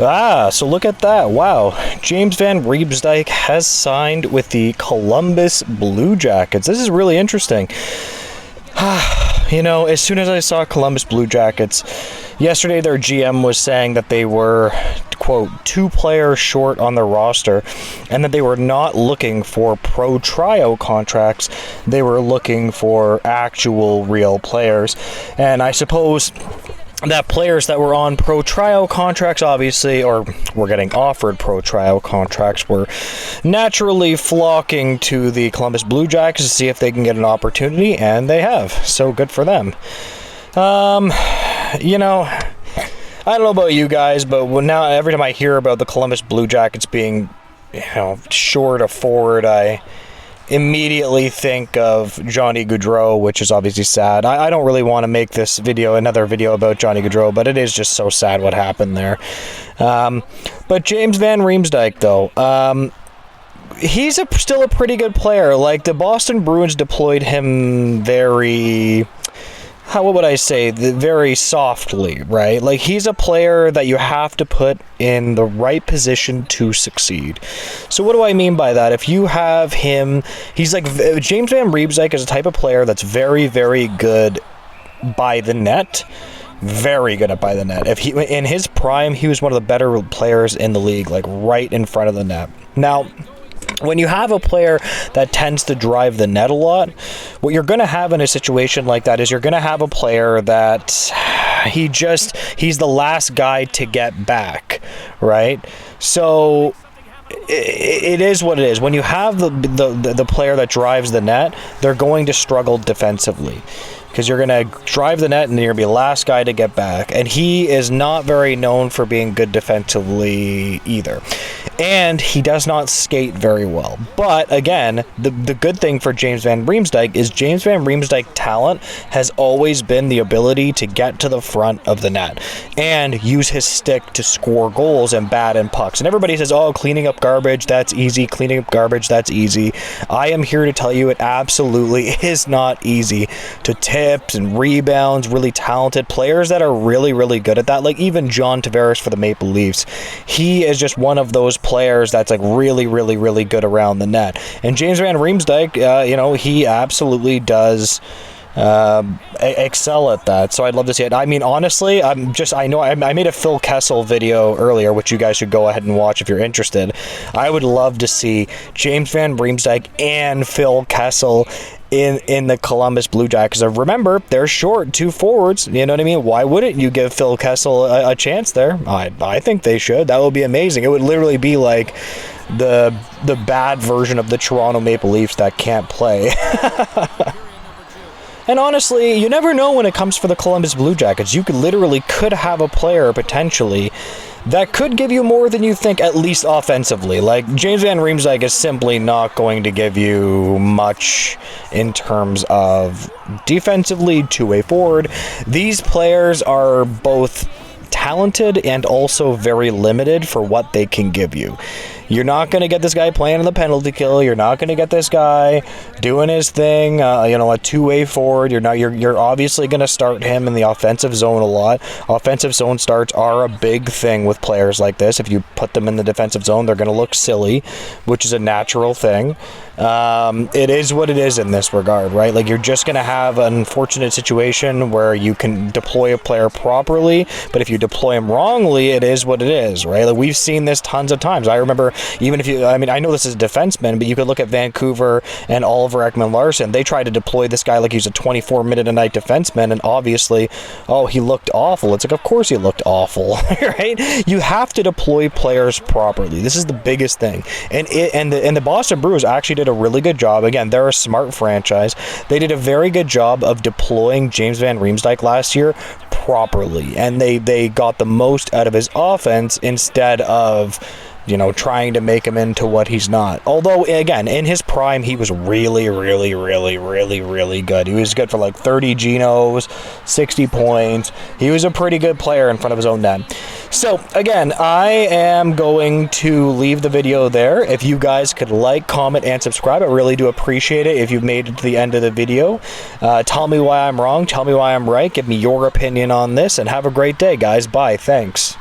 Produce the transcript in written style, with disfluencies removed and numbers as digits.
So look at that. Wow. James Van Riemsdyk has signed with the Columbus Blue Jackets. This is really interesting. You know, as soon as I saw Columbus Blue Jackets, yesterday their GM was saying that they were, quote, 2 players short on their roster, and that they were not looking for pro tryout contracts. They were looking for actual real players. And I suppose that players that were on pro tryout contracts, obviously, or were getting offered pro tryout contracts, were naturally flocking to the Columbus Blue Jackets to see if they can get an opportunity, and they have. So good for them. You know, I don't know about you guys, but now every time I hear about the Columbus Blue Jackets being, short a forward, I immediately think of Johnny Gaudreau, which is obviously sad. I don't really want to make this video another video about Johnny Gaudreau, but it is just so sad what happened there. But James Van Riemsdyk, though, he's still a pretty good player. Like, the Boston Bruins deployed him very very softly, right? Like, he's a player that you have to put in the right position to succeed. So what do I mean by that? If you have him, he's like, James Van Riemsdyk is a type of player that's very, very good by the net. Very good at by the net. If he, in his prime, he was one of the better players in the league, like right in front of the net. Now, when you have a player that tends to drive the net a lot, what you're going to have in a situation like that is you're going to have a player that he's the last guy to get back, right? So it is what it is. When you have the player that drives the net, they're going to struggle defensively, because you're going to drive the net and you're going to be the last guy to get back. And he is not very known for being good defensively either. And he does not skate very well. But again, the good thing for James Van Riemsdyk is James Van Riemsdyk talent has always been the ability to get to the front of the net and use his stick to score goals and bat in pucks. And everybody says, oh, cleaning up garbage, that's easy. Cleaning up garbage, that's easy. I am here to tell you it absolutely is not easy. To tips and rebounds, really talented players that are really, really good at that. Like even John Tavares for the Maple Leafs. He is just one of those players that's like really, really, really good around the net. And James Van Riemsdyk, he absolutely does excel at that. So I'd love to see it. I mean, honestly, I made a Phil Kessel video earlier, which you guys should go ahead and watch if you're interested. I would love to see James Van Riemsdyk and Phil Kessel in the Columbus Blue Jackets. Remember, they're short 2 forwards. You know what I mean? Why wouldn't you give Phil Kessel a chance there? I think they should. That would be amazing. It would literally be like the bad version of the Toronto Maple Leafs that can't play. And honestly, you never know when it comes for the Columbus Blue Jackets. You could have a player potentially that could give you more than you think, at least offensively. Like, James Van Riemsdyk is simply not going to give you much in terms of defensively, two-way forward. These players are both talented and also very limited for what they can give you. You're not going to get this guy playing in the penalty kill. You're not going to get this guy doing his thing, a two-way forward. You're obviously going to start him in the offensive zone a lot. Offensive zone starts are a big thing with players like this. If you put them in the defensive zone, they're going to look silly, which is a natural thing. It is what it is in this regard, right? Like, you're just going to have an unfortunate situation where you can deploy a player properly, but if you deploy him wrongly, it is what it is, right? Like, we've seen this tons of times. I remember, I know this is a defenseman, but you could look at Vancouver and Oliver Ekman-Larsson. They tried to deploy this guy like he's a 24-minute-a-night defenseman, and obviously, he looked awful. It's like, of course he looked awful, right? You have to deploy players properly. This is the biggest thing. And the Boston Bruins actually did a really good job. Again, they're a smart franchise. They did a very good job of deploying James Van Riemsdyk last year properly, and they got the most out of his offense instead of trying to make him into what he's not. Although, again, in his prime, he was really, really, really, really, really good. He was good for like 30 Genos, 60 points. He was a pretty good player in front of his own net. So, again, I am going to leave the video there. If you guys could like, comment, and subscribe, I really do appreciate it. If you've made it to the end of the video, tell me why I'm wrong, tell me why I'm right, give me your opinion on this, and have a great day, guys. Bye. Thanks.